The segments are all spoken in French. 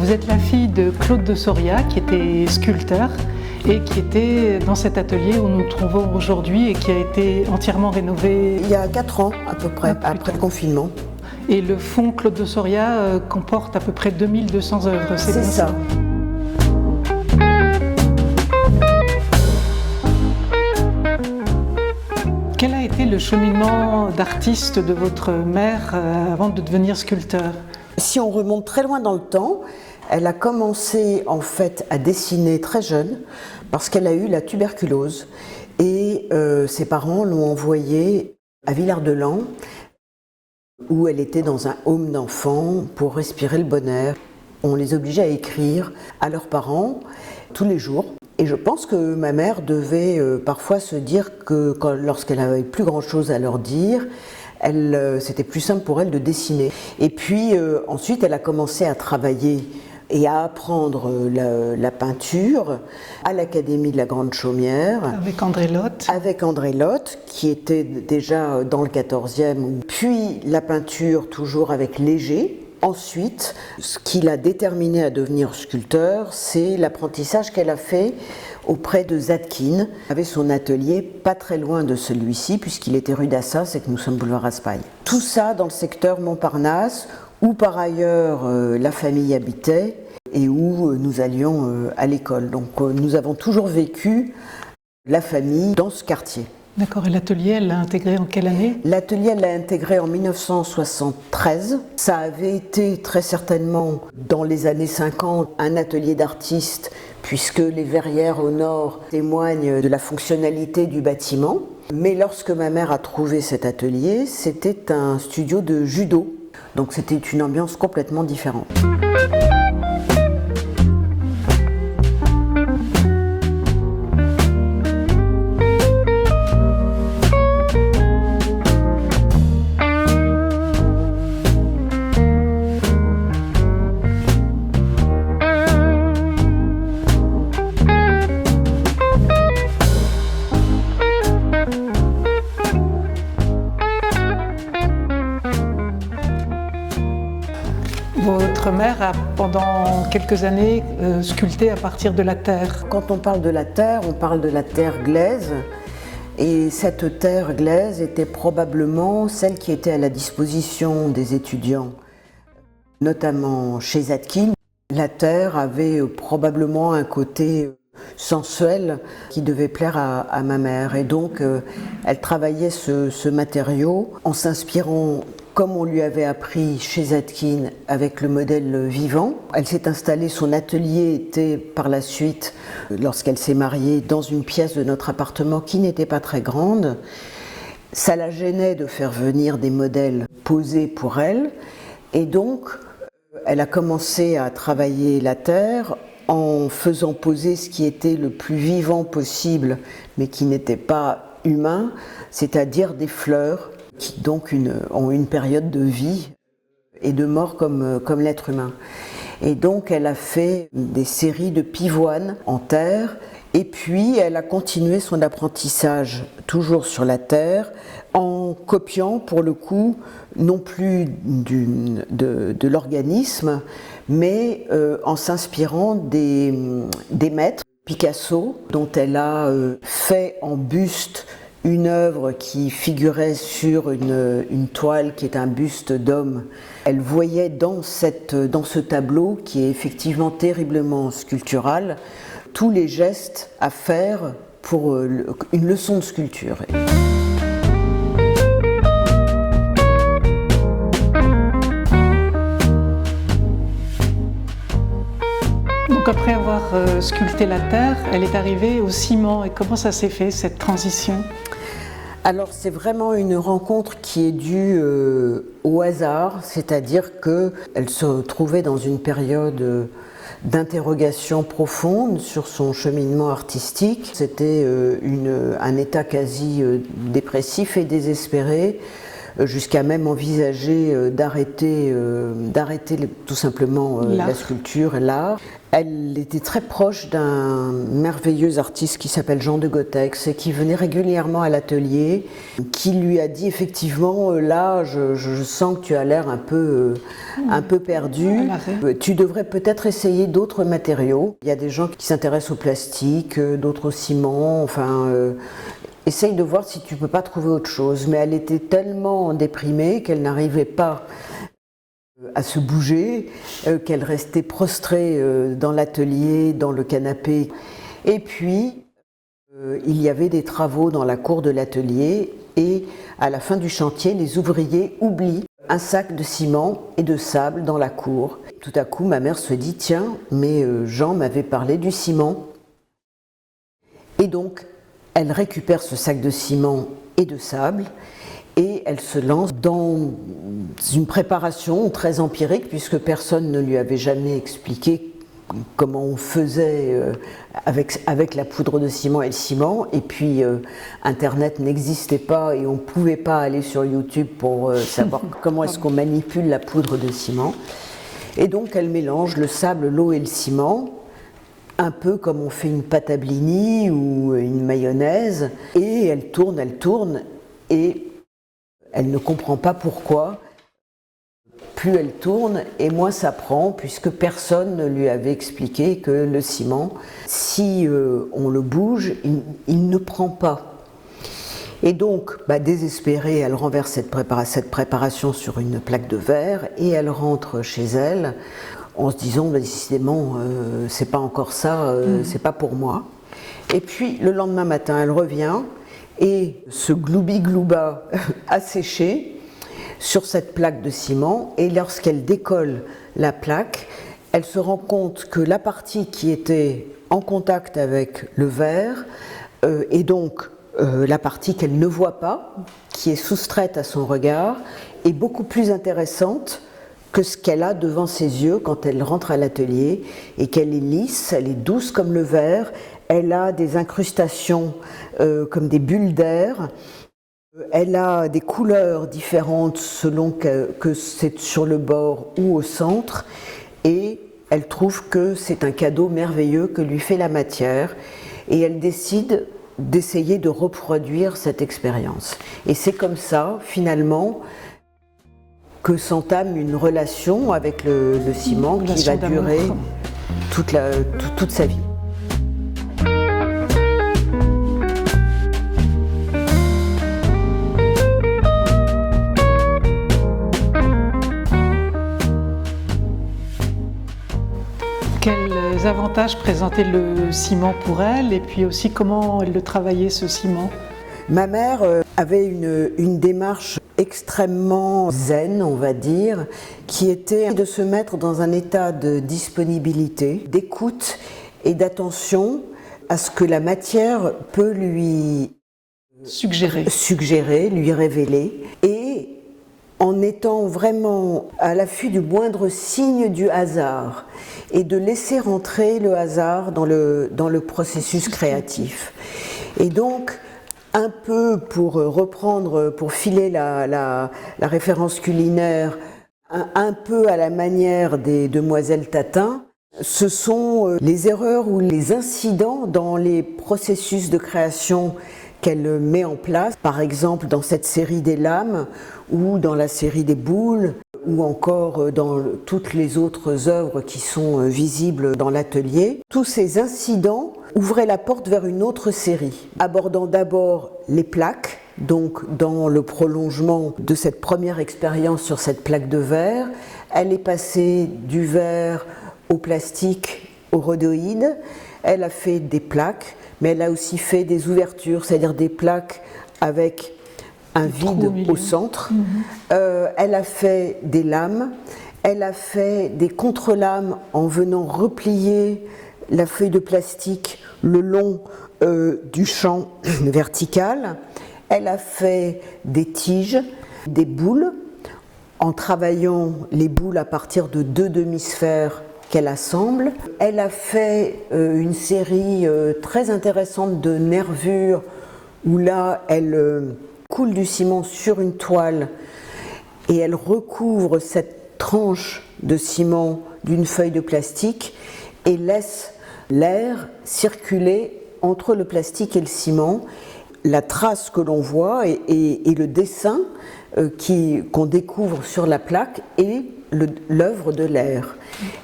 Vous êtes la fille de Claude de Soria, qui était sculpteur et qui était dans cet atelier où nous nous trouvons aujourd'hui et qui a été entièrement rénové. Il y a 4 ans à peu près, après le confinement. Et le fonds Claude de Soria comporte à peu près 2200 œuvres. C'est ça. Quel a été le cheminement d'artiste de votre mère avant de devenir sculpteur? Si on remonte très loin dans le temps, elle a commencé en fait à dessiner très jeune parce qu'elle a eu la tuberculose et ses parents l'ont envoyée à Villard-de-Lans où elle était dans un home d'enfants pour respirer le bon air. On les obligeait à écrire à leurs parents tous les jours. Et je pense que ma mère devait parfois se dire que lorsqu'elle n'avait plus grand-chose à leur dire, c'était plus simple pour elle de dessiner. Et puis ensuite, elle a commencé à travailler et à apprendre la peinture à l'Académie de la Grande Chaumière. Avec André Lotte. Avec André Lotte, qui était déjà dans le 14e. Puis la peinture toujours avec Léger. Ensuite, ce qui l'a déterminée à devenir sculpteur, c'est l'apprentissage qu'elle a fait auprès de Zadkine. Elle avait son atelier pas très loin de celui-ci, puisqu'il était rue d'Assas et que nous sommes boulevard Raspail. Tout ça dans le secteur Montparnasse, où par ailleurs la famille habitait et où nous allions à l'école. Donc nous avons toujours vécu la famille dans ce quartier. D'accord, et l'atelier, elle l'a intégré en quelle année? L'atelier, elle l'a intégré en 1973. Ça avait été très certainement, dans les années 50, un atelier d'artiste, puisque les verrières au nord témoignent de la fonctionnalité du bâtiment. Mais lorsque ma mère a trouvé cet atelier, c'était un studio de judo. Donc c'était une ambiance complètement différente. Votre mère a pendant quelques années sculpté à partir de la terre. Quand on parle de la terre, on parle de la terre glaise. Et cette terre glaise était probablement celle qui était à la disposition des étudiants, notamment chez Zadkine. La terre avait probablement un côté sensuel qui devait plaire à ma mère. Et donc, elle travaillait ce matériau en s'inspirant, comme on lui avait appris chez Zadkine, avec le modèle vivant. Elle s'est installée, son atelier était par la suite, lorsqu'elle s'est mariée, dans une pièce de notre appartement qui n'était pas très grande. Ça la gênait de faire venir des modèles posés pour elle. Et donc, elle a commencé à travailler la terre en faisant poser ce qui était le plus vivant possible, mais qui n'était pas humain, c'est-à-dire des fleurs, qui donc ont une période de vie et de mort comme l'être humain. Et donc elle a fait des séries de pivoines en terre, et puis elle a continué son apprentissage toujours sur la terre, en copiant pour le coup non plus de l'organisme, mais en s'inspirant des maîtres. Picasso, dont elle a fait en buste une œuvre qui figurait sur une toile qui est un buste d'homme. Elle voyait dans ce tableau, qui est effectivement terriblement sculptural, tous les gestes à faire pour une leçon de sculpture. Donc après avoir sculpté la terre, elle est arrivée au ciment. Et comment ça s'est fait, cette transition? Alors c'est vraiment une rencontre qui est due au hasard, c'est-à-dire qu'elle se trouvait dans une période d'interrogation profonde sur son cheminement artistique. C'était un état quasi dépressif et désespéré. jusqu'à même envisager d'arrêter tout simplement la sculpture et l'art. Elle était très proche d'un merveilleux artiste qui s'appelle Jean de Gotex et qui venait régulièrement à l'atelier, qui lui a dit effectivement là je sens que tu as l'air un peu perdu, tu devrais peut-être essayer d'autres matériaux. Il y a des gens qui s'intéressent au plastique, d'autres au ciment, essaye de voir si tu peux pas trouver autre chose. Mais elle était tellement déprimée qu'elle n'arrivait pas à se bouger, qu'elle restait prostrée dans l'atelier, dans le canapé. Et puis, il y avait des travaux dans la cour de l'atelier et à la fin du chantier, les ouvriers oublient un sac de ciment et de sable dans la cour. Tout à coup, ma mère se dit « Tiens, mais Jean m'avait parlé du ciment ». Et donc, elle récupère ce sac de ciment et de sable et elle se lance dans une préparation très empirique puisque personne ne lui avait jamais expliqué comment on faisait avec la poudre de ciment et le ciment. Et puis Internet n'existait pas et on ne pouvait pas aller sur YouTube pour savoir comment est-ce qu'on manipule la poudre de ciment. Et donc elle mélange le sable, l'eau et le ciment, un peu comme on fait une pâte à blini ou une mayonnaise, et elle tourne, et elle ne comprend pas pourquoi. Plus elle tourne, et moins ça prend, puisque personne ne lui avait expliqué que le ciment, si on le bouge, il ne prend pas. Et donc, désespérée, elle renverse cette préparation sur une plaque de verre, et elle rentre chez elle, en se disant décidément c'est pas encore ça, c'est pas pour moi. Et puis le lendemain matin elle revient et ce gloubi-glouba a séché sur cette plaque de ciment, et lorsqu'elle décolle la plaque, elle se rend compte que la partie qui était en contact avec le verre et donc la partie qu'elle ne voit pas, qui est soustraite à son regard, est beaucoup plus intéressante que ce qu'elle a devant ses yeux quand elle rentre à l'atelier, et qu'elle est lisse, elle est douce comme le verre, elle a des incrustations comme des bulles d'air, elle a des couleurs différentes selon que c'est sur le bord ou au centre, et elle trouve que c'est un cadeau merveilleux que lui fait la matière, et elle décide d'essayer de reproduire cette expérience. Et c'est comme ça, finalement, que s'entame une relation avec le ciment qui va durer toute sa vie. Quels avantages présentait le ciment pour elle, et puis aussi comment elle le travaillait, ce ciment? Ma mère avait une démarche extrêmement zen, on va dire, qui était de se mettre dans un état de disponibilité, d'écoute et d'attention à ce que la matière peut lui suggérer, lui révéler, et en étant vraiment à l'affût du moindre signe du hasard, et de laisser entrer le hasard dans le processus créatif. Et donc, un peu pour reprendre, pour filer la référence culinaire, un peu à la manière des demoiselles Tatin, ce sont les erreurs ou les incidents dans les processus de création qu'elle met en place, par exemple dans cette série des lames, ou dans la série des boules, ou encore dans toutes les autres œuvres qui sont visibles dans l'atelier. Tous ces incidents ouvraient la porte vers une autre série, abordant d'abord les plaques, donc dans le prolongement de cette première expérience sur cette plaque de verre. Elle est passée du verre au plastique, au rhodoïde. Elle a fait des plaques, mais elle a aussi fait des ouvertures, c'est-à-dire des plaques avec un vide au centre. Elle a fait des lames, elle a fait des contre-lames en venant replier la feuille de plastique le long du champ vertical. Elle a fait des tiges, des boules, en travaillant les boules à partir de 2 demi-sphères qu'elle assemble. Elle a fait une série très intéressante de nervures où là elle coule du ciment sur une toile et elle recouvre cette tranche de ciment d'une feuille de plastique et laisse l'air circuler entre le plastique et le ciment. La trace que l'on voit et le dessin qu'on découvre sur la plaque est l'œuvre de l'air.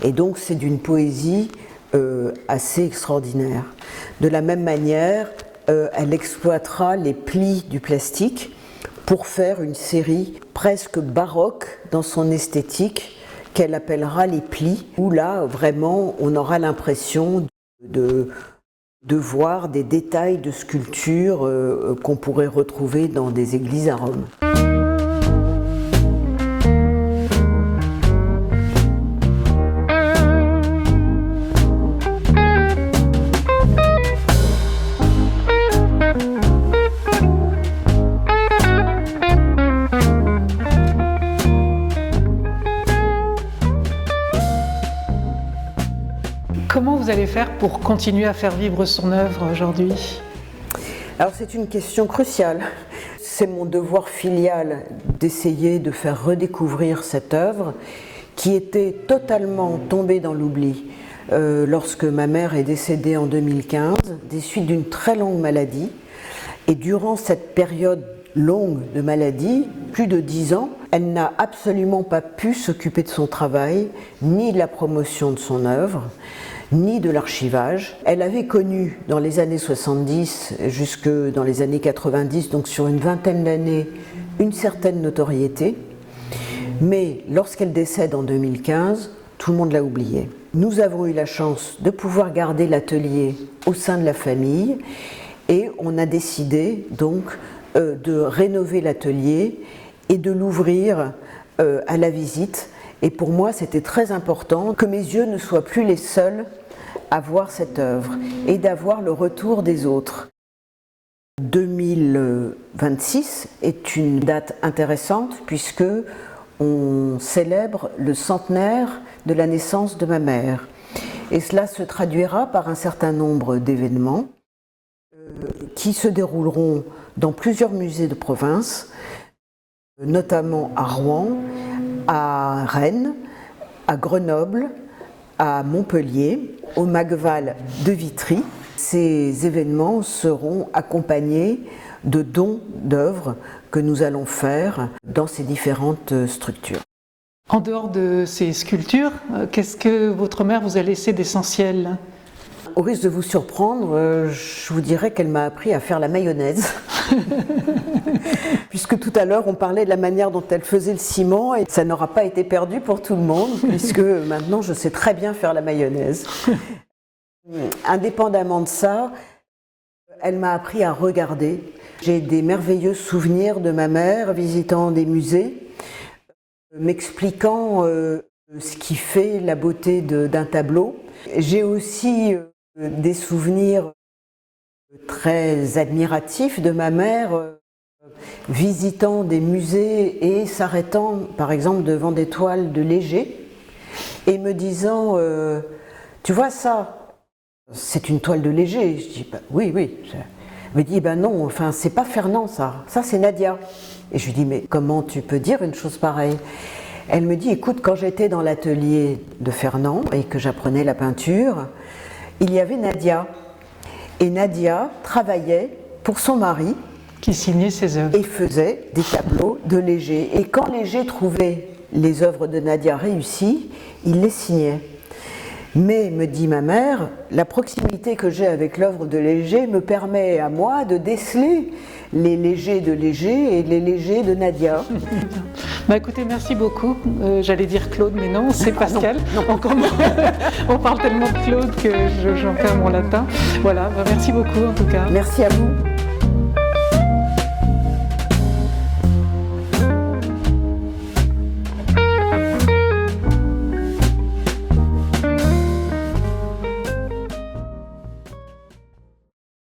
Et donc c'est d'une poésie assez extraordinaire. De la même manière, elle exploitera les plis du plastique pour faire une série presque baroque dans son esthétique qu'elle appellera les plis, où là vraiment on aura l'impression de voir des détails de sculpture qu'on pourrait retrouver dans des églises à Rome. Comment vous allez faire pour continuer à faire vivre son œuvre aujourd'hui ? Alors c'est une question cruciale. C'est mon devoir filial d'essayer de faire redécouvrir cette œuvre qui était totalement tombée dans l'oubli lorsque ma mère est décédée en 2015 des suites d'une très longue maladie. Et durant cette période longue de maladie, plus de 10 ans, elle n'a absolument pas pu s'occuper de son travail, ni de la promotion de son œuvre, ni de l'archivage. Elle avait connu dans les années 70 jusque dans les années 90, donc sur une vingtaine d'années, une certaine notoriété. Mais lorsqu'elle décède en 2015, tout le monde l'a oubliée. Nous avons eu la chance de pouvoir garder l'atelier au sein de la famille et on a décidé donc de rénover l'atelier et de l'ouvrir à la visite. Et pour moi, c'était très important que mes yeux ne soient plus les seuls à voir cette œuvre et d'avoir le retour des autres. 2026 est une date intéressante puisque on célèbre le centenaire de la naissance de ma mère. Et cela se traduira par un certain nombre d'événements qui se dérouleront dans plusieurs musées de province, notamment à Rouen, à Rennes, à Grenoble, à Montpellier, au Magval de Vitry. Ces événements seront accompagnés de dons d'œuvres que nous allons faire dans ces différentes structures. En dehors de ces sculptures, qu'est-ce que votre mère vous a laissé d'essentiel ? Au risque de vous surprendre, je vous dirais qu'elle m'a appris à faire la mayonnaise. Puisque tout à l'heure on parlait de la manière dont elle faisait le ciment et ça n'aura pas été perdu pour tout le monde puisque maintenant je sais très bien faire la mayonnaise. Indépendamment de ça, elle m'a appris à regarder. J'ai des merveilleux souvenirs de ma mère visitant des musées, m'expliquant ce qui fait la beauté d'un tableau. J'ai aussi des souvenirs très admiratifs de ma mère visitant des musées et s'arrêtant par exemple devant des toiles de Léger et me disant tu vois ça, c'est une toile de Léger. Je dis bah, oui. Elle me dit ben non, enfin c'est pas Fernand ça c'est Nadia. Et je lui dis mais comment tu peux dire une chose pareille? Elle me dit écoute, quand j'étais dans l'atelier de Fernand et que j'apprenais la peinture, il y avait Nadia. Et Nadia travaillait pour son mari qui signait ses œuvres et faisait des tableaux de Léger. Et quand Léger trouvait les œuvres de Nadia réussies, il les signait. Mais, me dit ma mère, la proximité que j'ai avec l'œuvre de Léger me permet à moi de déceler les Légers de Léger et les Légers de Nadia. Bah écoutez, merci beaucoup. J'allais dire Claude, mais non, c'est Pascal. Non. On parle tellement de Claude que j'en perds mon latin. Voilà, bah merci beaucoup en tout cas. Merci à vous.